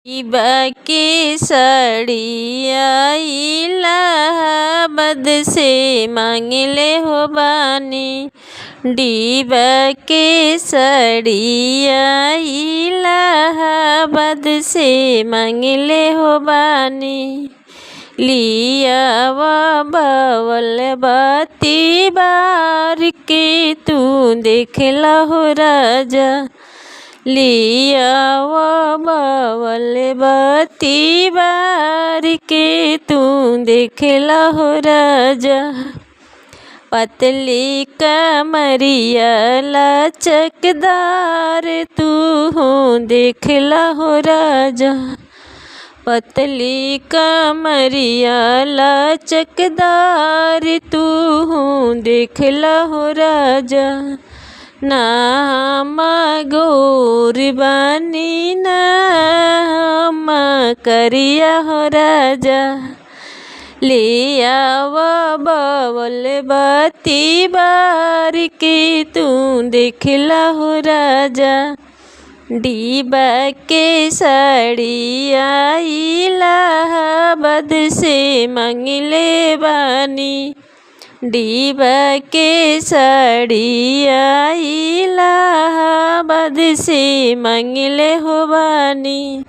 बाकी सड़िया इलाहाबाद से मांगले हो बानी। डीबा के सड़िया इलाहाबाद से मांगले हो बानी। लिया बावल बाती बार के तू देखला हो राजा। लिया बावल बाती बार के तू देखला हो राजा। पतली कमरिया लचकदार तू देखला हो राजा। पतली कमरिया लचकदार तू देखला हो राजा। नाम गोर बानी नाम करिया हो राजा। लिया बावल बाती बार के तू देखला हो राजा। डीबा के सड़िया इलाहाबाद से मांगले बानी। डीबा के सड़िया इलाहाबाद से मांगले हो बानी।